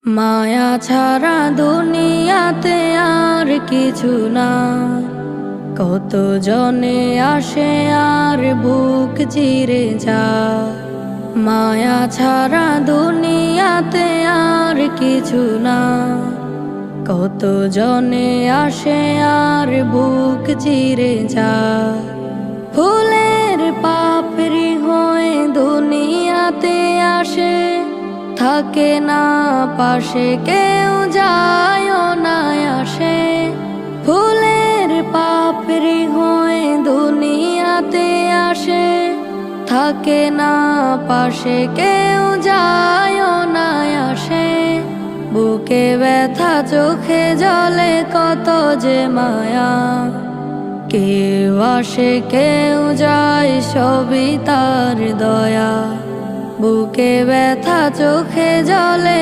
মায়া ছাড়া দুনিয়াতে আর কিছু না। কত জনে আসে আর বুক চিরে যায়। মায়া ছাড়া দুনিয়াতে আর কিছু না। কত জনে আসে আর বুক চিরে যায়। ফুলের পাপড়ি হয়ে দুনিয়াতে আসে, থাকে না পাশে কেউ যায় না আসে। ফুলের পাপড়ি হয়ে দুনিয়াতে আসে, থাকে না পাশে কেউ যায় না আসে। বুকে ব্যথা চোখে জলে কত যে মায়া, কেউ আসে কেউ যায় সবই তার দয়া। বুকে ব্যথা চোখে জলে